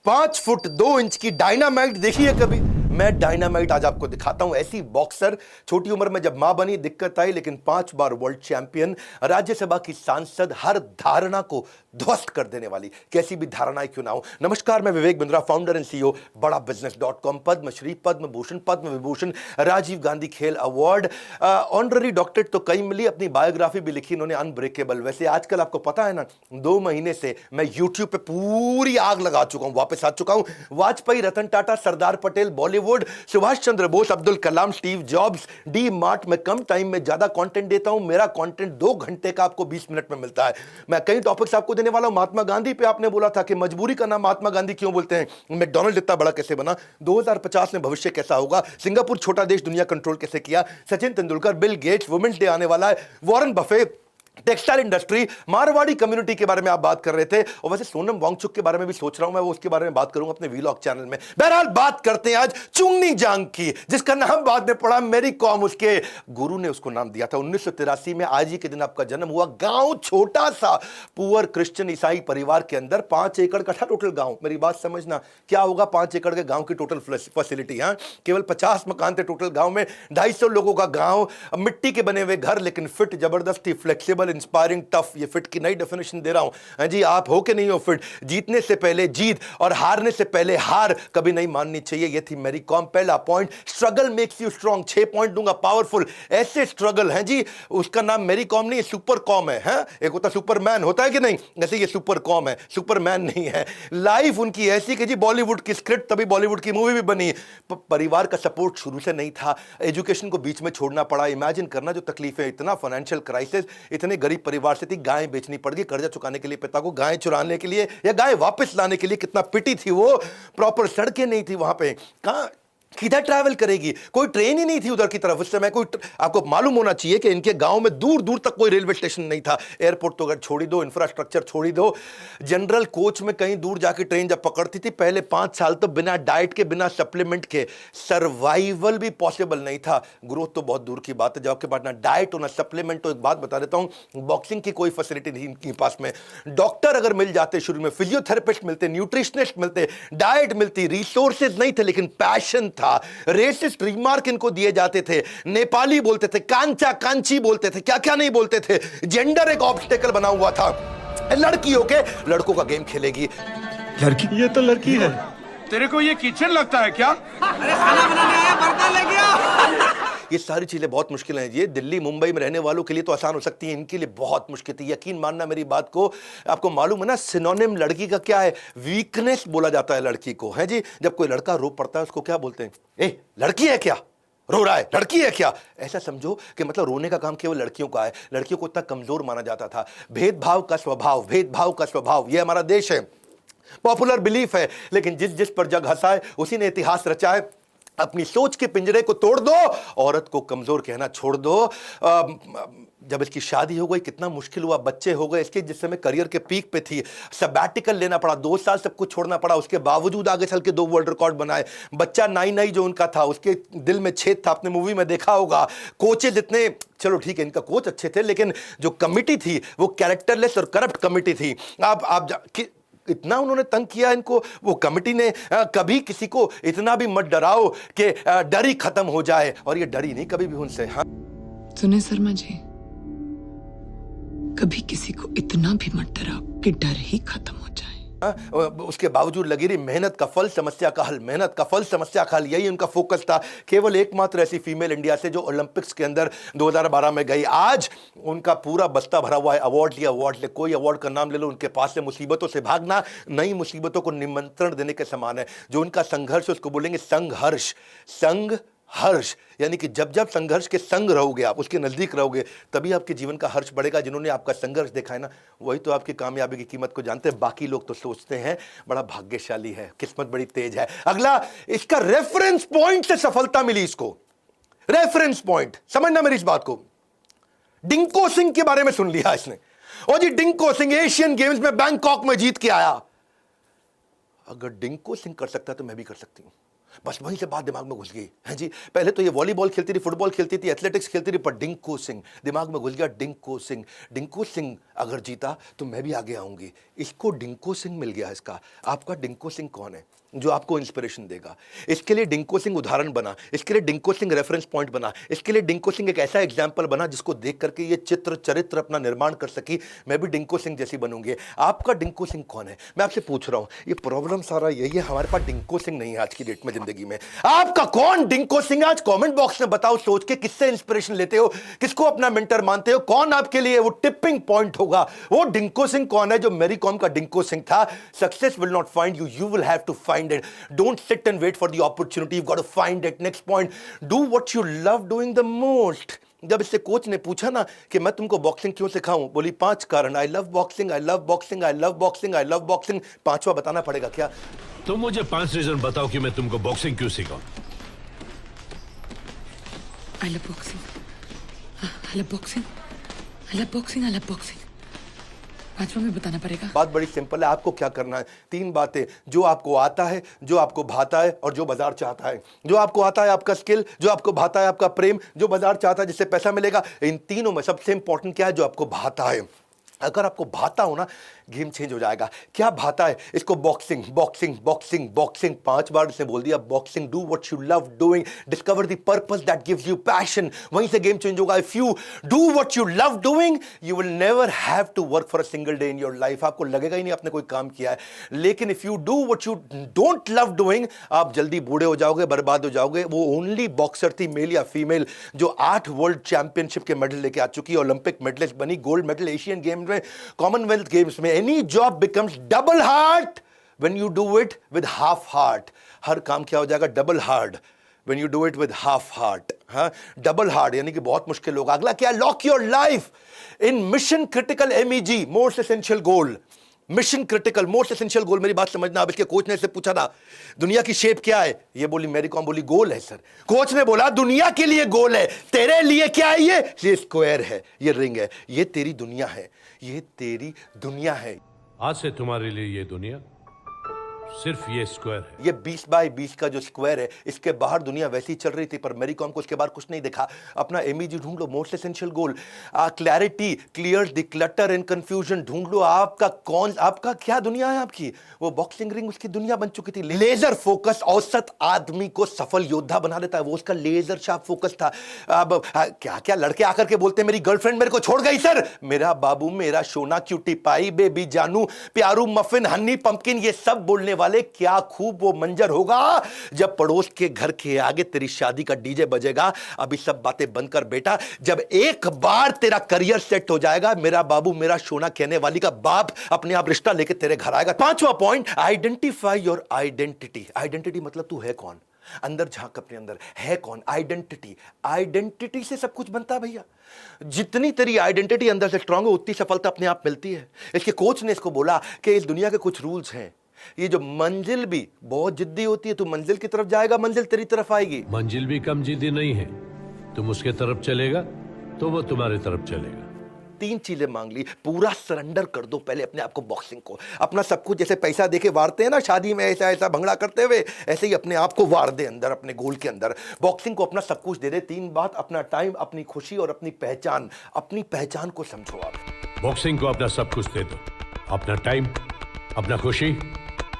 5 foot 2 inch की dynamite देखी है कभी? मैं डायनामाइट आज आपको दिखाता हूं। ऐसी बॉक्सर, छोटी उम्र में जब मां बनी दिक्कत आई, लेकिन 5 बार वर्ल्ड चैंपियन, राज्यसभा की सांसद, हर धारणा को ध्वस्त कर देने वाली, कैसी भी धारणाएं क्यों ना हो। नमस्कार, मैं Vivek Bindra, founder and CEO बड़ा बिजनेस.com, पद्मश्री, पद्म भूषण, पद्म विभूषण, राजीव गांधी खेल अवार्ड, ऑनररी डॉक्टरेट तो कई मिली, अपनी बायोग्राफी भी लिखी इन्होंने अनब्रेकेबल। वैसे आजकल आपको पता है ना, 2 महीने से मैं यूट्यूब पे पूरी आग लगा चुका हूं, वापस आ चुका हूं। Vajpayee, Ratan Tata, Sardar Patel, Bollywood, Subhash Chandra Bose, Abdul Kalam, Steve jobs, D mart में कम टाइम में ज्यादा कंटेंट देता हूं। मेरा कंटेंट 2 घंटे का आपको 20 मिनट में मिलता है। मैं कई टॉपिक्स आपको देने वाला हूं। महात्मा गांधी पे आपने बोला था कि मजबूरी का नाम महात्मा गांधी क्यों बोलते हैं, मैकडॉनल्ड इतना बड़ा कैसे बना, 2050 में भविष्य कैसा होगा, सिंगापुर छोटा देश दुनिया कंट्रोल कैसे किया, Sachin Tendulkar, Bill Gates, women's day आने वाला है, Warren Buffett, textile industry, Marwari community के बारे में आप बात कर रहे थे। और वैसे सोनम वांगचुक के बारे में भी सोच रहा हूं मैं, वो उसके बारे में बात करूंगा अपने वीलॉग चैनल में। बहरहाल बात करते हैं आज चुन्नी जांग की, जिसका नाम बाद में पड़ा मेरी कॉम, उसके गुरु ने उसको नाम दिया था। 1983 में आज ही के दिन आपका जन्म हुआ। गांव छोटा सा, पुअर क्रिश्चियन ईसाई परिवार के अंदर, 5 एकड़ का था टोटल गांव। मेरी बात समझना, क्या होगा 5 एकड़ के गांव की टोटल फैसिलिटी? हाँ, केवल 50 मकान थे टोटल गांव में, 250 लोगों का गांव, मिट्टी के बने हुए घर, लेकिन फिट जबरदस्ती, फ्लेक्सिबल, इंस्पायरिंग, टफ। ये फिट की नई डेफिनेशन दे रहा हूं। हाँ जी, आप हो के नहीं हो फिट? जीतने से पहले जीत और हारने से पहले हार कभी नहीं माननी चाहिए। ये थी मेरी कॉम। पहला point, struggle makes you strong. 6 point दूंगा, पावरफुल। ऐसे स्ट्रगल है जी, उसका नाम मेरी कॉम नहीं, सुपर कॉम है। हाँ? एक होता सुपरमैन, होता है कि नहीं, ऐसे ये सुपर कॉम है, सुपरमैन नहीं है। लाइफ उनकी ऐसी कि जी बॉलीवुड की स्क्रिप्ट, तभी बॉलीवुड की मूवी भी बनी। परिवार का सपोर्ट शुरू से नहीं था, एजुकेशन को बीच में छोड़ना पड़ा। इमेजिन करना जो तकलीफें, इतना फाइनेंशियल क्राइसिस, इतने गरीब परिवार से थी, गाय बेचनी पड़ गई कर्जा चुकाने के लिए पिता को, गाय चुराने के लिए या गाय वापस लाने के लिए। कितना पिटी थी वो, प्रॉपर सड़कें नहीं थी वहां पे, कहां किधर ट्रैवल करेगी, कोई ट्रेन ही नहीं थी उधर की तरफ उस समय। कोई आपको मालूम होना चाहिए कि इनके गांव में दूर दूर तक कोई रेलवे स्टेशन नहीं था। एयरपोर्ट तो अगर छोड़ी दो, इंफ्रास्ट्रक्चर छोड़ी दो, जनरल कोच में कहीं दूर जाके ट्रेन जब पकड़ती थी, पहले 5 साल तो बिना डाइट के, बिना सप्लीमेंट के सर्वाइवल भी पॉसिबल नहीं था। ग्रोथ तो बहुत दूर की बात है, जब आपके पास ना डाइट हो ना सप्लीमेंट। तो एक बात बता देता हूं, बॉक्सिंग की कोई फैसिलिटी नहीं इनके पास में। डॉक्टर अगर मिल जाते शुरू में, फिजियोथेरेपिस्ट मिलते, न्यूट्रिशनिस्ट मिलते, डाइट मिलती, रिसोर्सेज नहीं थे, लेकिन पैशन था। रेसिस्ट रिमार्क इनको दिए जाते थे, नेपाली बोलते थे, कांचा कांची बोलते थे, क्या क्या नहीं बोलते थे। जेंडर एक ऑब्स्टेकल बना हुआ था। लड़की होके लड़कों का गेम खेलेगी। लड़की? ये तो लड़की है। तेरे को ये किचन लगता है क्या? अरे खाना बनाने आया, बर्तन लेके आओ। ये सारी चीजें बहुत मुश्किल हैं। ये दिल्ली मुंबई में रहने वालों के लिए तो आसान हो सकती है, इनके लिए बहुत मुश्किल थी। यकीन मानना मेरी बात को। आपको मालूम है ना, सिनोनिम लड़की का क्या है? वीकनेस बोला जाता है लड़की को, है जी। जब कोई लड़का रो पड़ता है उसको क्या बोलते हैं? ए, लड़की है क्या, रो रहा है, लड़की है क्या? ऐसा समझो कि मतलब रोने का काम केवल लड़कियों का है। लड़कियों को इतना कमजोर माना जाता था। भेदभाव का स्वभाव, भेदभाव का स्वभाव, यह हमारा देश है, पॉपुलर बिलीफ है। लेकिन जिस जिस पर जग हंसा है उसी ने इतिहास रचा है। अपनी सोच के पिंजरे को तोड़ दो, औरत को कमजोर कहना छोड़ दो। जब इसकी शादी हो गई कितना मुश्किल हुआ, बच्चे हो गए इसके, जिस समय करियर के पीक पे थी, सबैटिकल लेना पड़ा, 2 साल सब कुछ छोड़ना पड़ा। उसके बावजूद आगे चल के 2 वर्ल्ड रिकॉर्ड बनाए। बच्चा नाई नाई जो उनका था, उसके दिल में छेद था, आपने मूवी में देखा होगा। कोचेज इतने, चलो ठीक है इनका कोच अच्छे थे, लेकिन जो कमिटी थी वो कैरेक्टरलेस और करप्ट कमिटी थी। इतना उन्होंने तंग किया इनको, वो कमिटी ने। कभी किसी को इतना भी मत डराओ कि डर ही खत्म हो जाए, और ये डरी नहीं कभी भी उनसे। हाँ सुने शर्मा जी, कभी किसी को इतना भी मत डराओ कि डर ही खत्म हो जाए। उसके बावजूद लगी रही, मेहनत का फल समस्या का हल, मेहनत का फल समस्या का हल, यही उनका फोकस था। केवल एकमात्र ऐसी फीमेल इंडिया से जो ओलंपिक्स के अंदर 2012 में गई। आज उनका पूरा बस्ता भरा हुआ है, अवार्ड लिया, अवार्ड ले, कोई अवार्ड का नाम ले लो, उनके पास से मुसीबतों से भागना नई मुसीबतों को निमंत्रण देने के समान है। जो उनका संघर्ष, उसको बोलेंगे संघर्ष। संघ हर्ष, यानी कि जब जब संघर्ष के संग रहोगे, आप उसके नजदीक रहोगे, तभी आपके जीवन का हर्ष बढ़ेगा। जिन्होंने आपका संघर्ष देखा है ना, वही तो आपकी कामयाबी की कीमत को जानते हैं। बाकी लोग तो सोचते हैं बड़ा भाग्यशाली है, किस्मत बड़ी तेज है। अगला, इसका रेफरेंस पॉइंट से सफलता मिली इसको। रेफरेंस पॉइंट, समझना मेरी इस बात को। डिंको सिंह के बारे में सुन लिया इसने, और जी डिंको सिंह एशियन गेम्स में बैंकॉक में जीत के आया। अगर डिंको सिंह कर सकता है तो मैं भी कर सकती हूं। बस वहीं से बात दिमाग में घुस गई है जी। पहले तो ये वॉलीबॉल खेलती थी, फुटबॉल खेलती थी, एथलेटिक्स खेलती थी, पर डिंको सिंह दिमाग में घुस गया। डिंको सिंह, डिंको सिंह अगर जीता तो मैं भी आगे आऊंगी। इसको डिंको सिंह मिल गया। इसका आपका डिंको सिंह कौन है जो आपको इंस्पिरेशन देगा? इसके लिए डिंको सिंह उदाहरण बना, इसके लिए डिंको सिंह रेफरेंस पॉइंट बना, इसके लिए डिंको सिंह एक ऐसा एग्जाम्पल बना जिसको देख करके ये चित्र चरित्र अपना निर्माण कर सकी, मैं भी डिंको सिंह जैसी बनूंगी। आपका डिंको सिंह कौन है? मैं आपसे पूछ रहा हूं। ये प्रॉब्लम सारा यही है, हमारे पास डिंको सिंह नहीं है आज की डेट में जिंदगी में। आपका कौन डिंको सिंह? आज कमेंट बॉक्स में बताओ सोच के, किससे इंस्पिरेशन लेते हो, किसको अपना मेंटर मानते हो, कौन आपके लिए वो टिपिंग पॉइंट होगा? वो डिंको सिंह कौन है जो मैरी कॉम का डिंको सिंह था? Success will not find you, you will have to find it. Don't sit and wait for the opportunity, you got to find it. Next point, do what you love doing the most. जब इससे coach ने पूछा ना कि मैं तुमको boxing क्यों सिखाऊं, बोली 5 कारण। I love boxing, I love boxing, I love boxing, I love boxing. 5वां बताना पड़ेगा क्या? तुम मुझे 5 रीजन बताओ कि मैं तुमको बॉक्सिंग क्यों सिखाऊं। I love boxing. I love boxing. I love boxing. I love boxing. 5वां में बताना पड़ेगा। बात बड़ी सिंपल है। आपको क्या करना है? 3 बातें, जो आपको आता है, जो आपको भाता है और जो बाजार चाहता है। जो आपको आता है आपका स्किल, जो आपको भाता है आपका प्रेम, जो बाजार चाहता है जिससे पैसा मिलेगा। इन तीनों में सबसे इंपॉर्टेंट क्या है? जो आपको भाता है। अगर आपको भाता हो ना, गेम चेंज हो जाएगा। क्या भाता है? इसको बॉक्सिंग बॉक्सिंग बॉक्सिंग बॉक्सिंग 5 बार से बोल दिया। Boxing, do what you love doing, discover the purpose that gives you passion, वहीं से गेम चेंज होगा। If you do what you love doing, you will never have to work for a single day in your life. आपको लगेगा ही नहीं आपने कोई काम किया है। लेकिन if you do what you don't love doing, आप जल्दी बूढ़े हो जाओगे, बर्बाद हो जाओगे। वो ओनली बॉक्सर थी, मेल या फीमेल, जो 8 वर्ल्ड चैंपियनशिप के मेडल लेके आ चुकी है, ओलंपिक मेडलिस्ट बनी, गोल्ड मेडल एशियन गेम्स में, कॉमनवेल्थ गेम्स में। Any job becomes double hard when you do it with half heart. हर काम क्या हो जाएगा? Double hard when you do it with half heart. हाँ, डबल हार्ड यानी कि बहुत मुश्किल होगा। अगला क्या? Lock your life in mission critical MEG, most essential goal. Mission critical most essential goal. मेरी बात समझना। अब इसके कोच ने इससे पूछा था दुनिया की शेप क्या है, ये बोली मैरी कॉम बोली गोल है सर। कोच ने बोला दुनिया के लिए गोल है, तेरे लिए क्या है? ये स्क्वायर है, ये रिंग है, ये तेरी दुनिया है, ये तेरी दुनिया है। आज से तुम्हारे लिए ये दुनिया सिर्फ ये स्क्वायर है। ये 20 बाय 20 का जो स्क्वायर है, इसके बाहर दुनिया वैसी चल रही थी, पर मैरी कॉम को इसके बाहर कुछ नहीं दिखा। अपना MEG ढूंढ लो, most essential goal. Clarity, clear the clutter and confusion. ढूंढ लो आपका कौन, आपका क्या दुनिया है आपकी। वो बॉक्सिंग रिंग उसकी दुनिया बन चुकी थी। लेजर फोकस औसत आदमी को सफल योद्धा बना देता है, वो उसका लेजर शार्प फोकस था। अब क्या क्या लड़के आकर के बोलते हैं मेरी गर्लफ्रेंड मेरे को छोड़ गई सर। मेरा बाबू, मेरा सोना, क्यूटी पाई, बेबी जानू, प्यारू, मफिन, हनी, पंपकिन, ये सब बोलने वाले। क्या खूब वो मंजर होगा जब पड़ोस के घर के आगे तेरी शादी का डीजे बजेगा। अभी सब बातें बंद कर बेटा, जब एक बार तेरा करियर सेट हो जाएगा, मेरा बाबू, मेरा सोना कहने वाली का बाप अपने आप रिश्ता लेके तेरे घर आएगा। 5वां point, identify your identity. Identity मतलब तू है कौन? अंदर झांक अपने अंदर, है कौन? आइडेंटिटी। आइडेंटिटी से सब कुछ बनता है भैया। जितनी तेरी आइडेंटिटी अंदर से स्ट्रांग हो, उतनी सफलता अपने आप मिलती है। इसके कोच ने इसको बोला कि इस दुनिया के कुछ रूल्स हैं। ये जो मंजिल भी बहुत जिद्दी होती है, तू मंजिल की तरफ जाएगा, मंजिल तेरी तरफ आएगी। मंजिल भी कम जिद्दी नहीं है, तुम उसके तरफ चलेगा तो वो तुम्हारी तरफ चलेगा। 3 चीजें मांग ली। पूरा सरेंडर कर दो पहले अपने आप को, बॉक्सिंग को, अपना सब कुछ। जैसे पैसा देके वारते हैं ना शादी में, ऐसा ऐसा भंगड़ा करते हुए, ऐसे ही अपने आप को वार दे अंदर, अपने गोल के अंदर। बॉक्सिंग को अपना सब कुछ दे दे। 3 बात, अपना टाइम, अपनी खुशी और अपनी पहचान। अपनी पहचान को समझो आप। बॉक्सिंग को अपना सब कुछ दे दो, अपना टाइम, अपना खुशी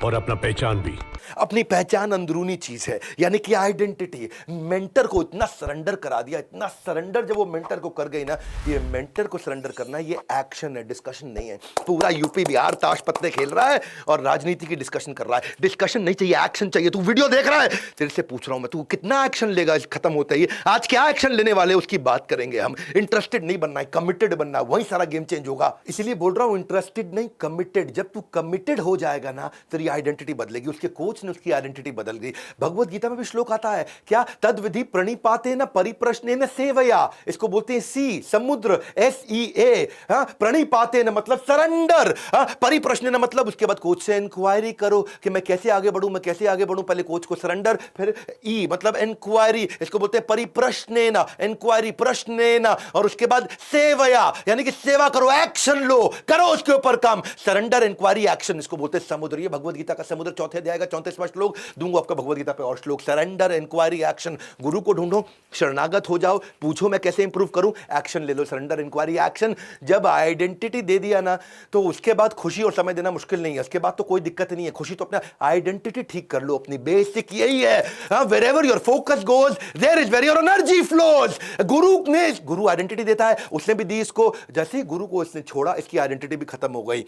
और अपना पहचान भी। अपनी पहचान अंदरूनी चीज है, यानी कि आइडेंटिटी। मेंटर को इतना सरेंडर करा दिया, इतना सरेंडर जब वो मेंटर को कर गई ना, ये मेंटर को सरेंडर करना ये एक्शन है, डिस्कशन नहीं है। पूरा यूपी बिहार ताश पत्ते खेल रहा है और राजनीति की डिस्कशन कर रहा है। डिस्कशन नहीं चाहिए, एक्शन चाहिए। तू वीडियो देख रहा है, तेरे से पूछ रहा हूं मैं, तू कितना एक्शन लेगा खत्म होता ही। आज क्या एक्शन लेने वाले उसकी बात करेंगे हम। इंटरेस्टेड नहीं बनना है, कमिटेड बनना है, वहीं सारा गेम चेंज होगा। इसीलिए बोल रहा हूं इंटरेस्टेड नहीं, कमिटेड। जब तू कमिटेड हो जाएगा ना, तेरी आइडेंटिटी बदलेगी। उसके कोच ने उसकी आइडेंटिटी बदल गई। भगवत गीता में भी श्लोक आता है क्या? तद विधि प्रणिपातेन परिप्रश्नेन सेवया। इसको बोलते हैं सी, समुद्र, SEA। प्रणिपातेन मतलब सरेंडर, परिप्रश्नेन मतलब उसके बाद कोच से इंक्वायरी करो कि मैं कैसे आगे बढ़ूं, मैं कैसे आगे बढ़ूं। पहले कोच को सरेंडर, फिर ई मतलब इंक्वायरी, इसको बोलते हैं परिप्रश्नेन, इंक्वायरी, प्रश्नेन, और उसके बाद सेवया यानी कि सेवा करो, एक्शन लो, करो उसके ऊपर काम। सरेंडर, इंक्वायरी, एक्शन, इसको बोलते हैं समुद्र। ये भगवत गीता का समुद्र, चौथे अध्याय का 34वां श्लोक, दूंगा आपका भगवद गीता पे और श्लोक। Surrender, inquiry, action. गुरु को ढूंढो, शरणागत हो जाओ, पूछो मैं कैसे इंप्रूव करूं, एक्शन ले लो। Surrender, inquiry, action. जब आइडेंटिटी दे दिया ना तो उसके बाद खुशी और समय देना मुश्किल नहीं है, उसके बाद तो कोई दिक्कत नहीं है। खुशी तो अपना आइडेंटिटी ठीक कर लो, अपनी बेसिक यही है। Wherever your focus goes, there is where your energy flows. Guru identity देता है, उसने भी दी इसको, जैसे ही गुरु को इसने छोड़ा इसकी आइडेंटिटी भी खत्म हो गई।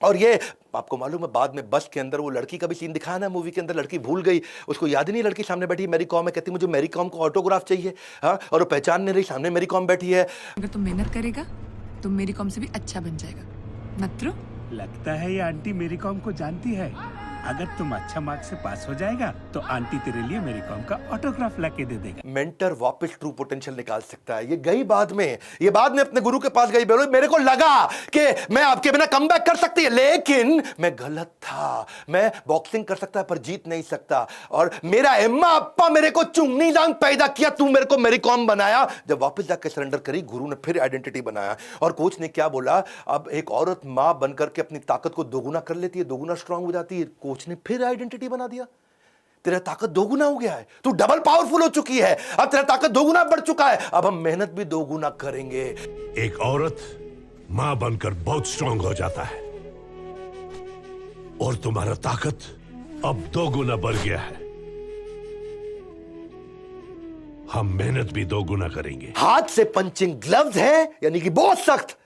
और ये आपको मालूम है, बाद में बस के अंदर वो लड़की का भी सीन दिखाया ना मूवी के अंदर, लड़की भूल गई, उसको याद ही नहीं, लड़की सामने बैठी मैरी कॉम है, कहती मुझे मैरी कॉम को ऑटोग्राफ चाहिए। हाँ, और वो पहचान नहीं रही, सामने मैरी कॉम बैठी है। अगर तुम मेहनत करेगा तो मेरी कॉम से भी अच्छा बन जाएगा। नत्रो, लगता है ये आंटी मेरी कॉम को जानती है। अगर तुम अच्छा मार्क्स से पास हो जाएगा तो आंटी तेरे लिए मेरी कॉम का ऑटोग्राफ लाके दे देगा। मेंटर वापस ट्रू पोटेंशियल निकाल सकता है। ये गई बाद में, ये बाद में अपने गुरु के पास गई, बोलो मेरे को लगा कि मैं आपके बिना कमबैक कर सकती है, लेकिन मैं गलत था। मैं बॉक्सिंग कर सकता पर जीत नहीं सकता, और मेरा अम्मा अप्पा मेरे को चुंगनी जांग पैदा किया, तू मेरे को मेरी कॉम बनाया। जब वापस जाकर सरेंडर करी, गुरु ने फिर आइडेंटिटी बनाया। और कोच ने क्या बोला, अब एक औरत मां बनकर के अपनी ताकत को दोगुना कर लेती है, दोगुना स्ट्रांग हो जाती है। कोच ने फिर आइडेंटिटी बना दिया, तेरा ताकत दोगुना हो गया है, तू डबल पावरफुल हो चुकी है, अब तेरा ताकत दोगुना बढ़ चुका है, अब हम मेहनत भी दोगुना करेंगे। एक औरत मां बनकर बहुत स्ट्रांग हो जाता है और तुम्हारा ताकत अब 2 गुना बढ़ गया है। हम मेहनत भी 2 गुना करेंगे। हाथ से पंचिंग ग्लव्स है यानी कि बहुत सख्त,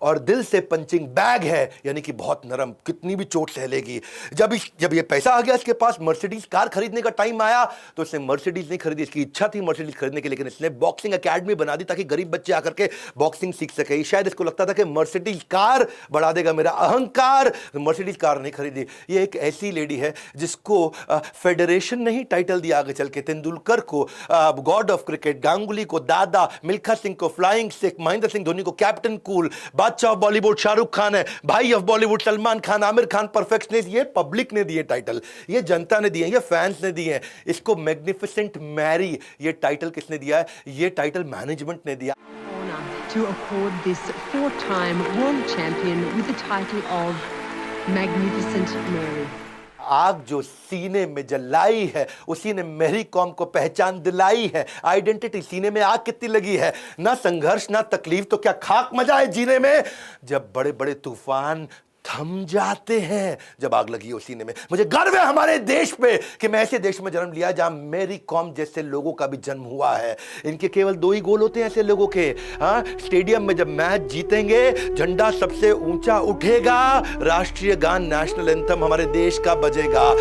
और दिल से पंचिंग बैग है यानी कि बहुत नरम, कितनी भी चोट सह लेगी। जब ये पैसा आ गया इसके पास, मर्सिडीज कार खरीदने का टाइम आया, तो इसने मर्सिडीज नहीं खरीदी। इसकी इच्छा थी मर्सिडीज खरीदने की, लेकिन इसने बॉक्सिंग एकेडमी बना दी ताकि गरीब बच्चे आकर के बॉक्सिंग सीख सके। शायद इसको लगता था कि मर्सिडीज कार बढ़ा देगा मेरा अहंकार, मर्सिडीज कार नहीं खरीदी। ये एक ऐसी लेडी है जिसको फेडरेशन ने ही टाइटल दिया आगे चल के, तेंदुलकर को गॉड ऑफ क्रिकेट, गांगुली को दादा, मिल्खा सिंह को फ्लाइंग सिख, महेंद्र सिंह धोनी को कैप्टन कूल, बादशाह ऑफ बॉलीवुड शाहरुख खान है, भाई ऑफ बॉलीवुड सलमान खान, आमिर खान परफेक्शनिस्ट। ये पब्लिक ने दिए टाइटल, ये जनता ने दिए, ये फैंस ने दिए। इसको मैग्निफिसेंट मैरी ये टाइटल किसने दिया है? ये टाइटल मैनेजमेंट ने दिया। To accord this 4-time world champion with the title of Magnificent Mary. आग जो सीने में जलाई है उसी ने मेरी कॉम को पहचान दिलाई है। आइडेंटिटी, सीने में आग कितनी लगी है, ना संघर्ष ना तकलीफ, तो क्या खाक मजा है जीने में। जब बड़े बड़े तूफान थम जाते हैं, जब आग लगी हो सीने में। मुझे गर्व है हमारे देश पे कि मैं ऐसे देश में जन्म लिया जहां मेरी कॉम जैसे लोगों का भी जन्म हुआ है। इनके केवल 2 ही गोल होते हैं ऐसे लोगों के। हाँ, स्टेडियम में जब मैच जीतेंगे, झंडा सबसे ऊंचा उठेगा, राष्ट्रीय गान नेशनल एंथम हमारे देश का बजेगा।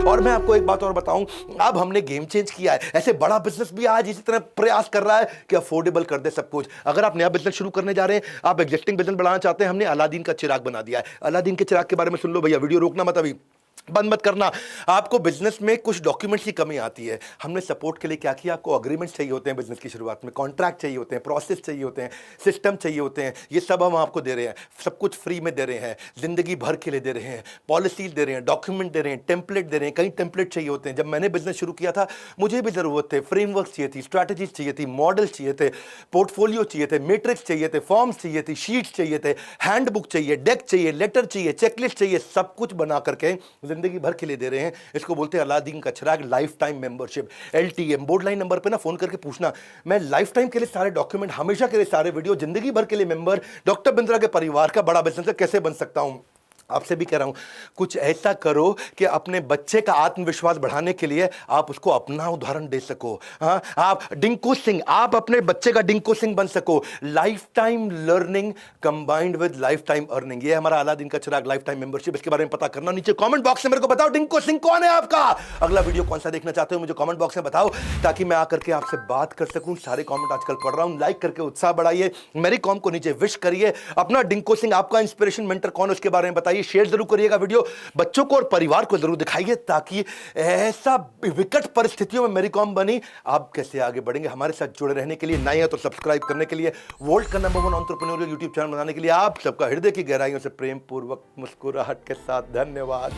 और मैं आपको एक बात और बताऊं, अब हमने गेम चेंज किया है। ऐसे बड़ा बिजनेस भी आज इसी तरह प्रयास कर रहा है कि अफोर्डेबल कर दे सब कुछ। अगर आप नया बिजनेस शुरू करने जा रहे हैं, आप एग्जिस्टिंग बिजनेस बढ़ाना चाहते हैं, हमने अलादीन का चिराग बना दिया है। अलादीन के चिराग के बारे में सुन लो भैया, वीडियो रोकना मत, अभी बंद मत करना। आपको बिजनेस में कुछ डॉक्यूमेंट्स की कमी आती है, हमने सपोर्ट के लिए क्या किया, आपको अग्रीमेंट्स चाहिए होते हैं बिजनेस की शुरुआत में, कॉन्ट्रैक्ट चाहिए होते हैं, प्रोसेस चाहिए होते हैं, सिस्टम चाहिए होते हैं। ये सब हम आपको दे रहे हैं, सब कुछ फ्री में दे रहे हैं, जिंदगी भर के लिए दे रहे हैं। पॉलिसीज दे रहे हैं, डॉक्यूमेंट दे रहे हैं, टेम्पलेट दे रहे हैं। कई टेम्पलेट चाहिए होते हैं। जब मैंने बिजनेस शुरू किया था मुझे भी जरूरत थे, फ्रेमवर्क चाहिए थी, स्ट्रैटेजीज चाहिए थी, मॉडल चाहिए थे, पोर्टफोलियो चाहिए थे, मैट्रिक्स चाहिए थे, फॉर्म्स चाहिए थी, शीट्स चाहिए थे, हैंडबुक चाहिए, डेक चाहिए, लेटर चाहिए, चेकलिस्ट चाहिए। सब कुछ बना करके जिंदगी भर के लिए दे रहे हैं। इसको बोलते हैं अलादीन का चिराग, life time membership, LTM। Board line number पे ना फोन करके पूछना, मैं लाइफ टाइम के लिए सारे डॉक्यूमेंट, हमेशा के लिए सारे वीडियो, जिंदगी भर के लिए मेंबर, डॉक्टर बिंद्रा के परिवार का बड़ा बिजनेस कैसे बन सकता हूं। आपसे भी कह रहा हूं, कुछ ऐसा करो कि अपने बच्चे का आत्मविश्वास बढ़ाने के लिए आप उसको अपना उदाहरण दे सको। हाँ, आप डिंकू सिंह, आप अपने बच्चे का डिंकू सिंह बन सको। Life time learning combined with life time earning, ये हमारा अलादीन का चिराग लाइफ टाइम मेंबरशिप। इसके बारे में पता करना, नीचे कमेंट बॉक्स में मेरे को बताओ डिंकू सिंह कौन है आपका। अगला वीडियो कौन सा देखना चाहते हो मुझे कमेंट बॉक्स में बताओ, ताकि मैं आकर के आपसे बात कर सकूं। सारे कमेंट आजकल पढ़ रहा हूं, लाइक करके उत्साह बढ़ाइए, मेरी कॉम को नीचे विश करिए। अपना डिंकू सिंह, आपका इंस्पिरेशन मेंटर कौन है उसके बारे में बताइए। शेयर जरूर करिएगा वीडियो, बच्चों को और परिवार को जरूर दिखाइए, ताकि ऐसा विकट परिस्थितियों में मेरी कॉम बनी, आप कैसे आगे बढ़ेंगे। हमारे साथ जुड़े रहने के लिए, नए हैं तो सब्सक्राइब करने के लिए, वर्ल्ड का नंबर 1 एंटरप्रेन्योरियल यूट्यूब चैनल बनाने के लिए आप सबका हृदय की गहराइयों से प्रेम पूर्वक मुस्कुराहट के साथ धन्यवाद।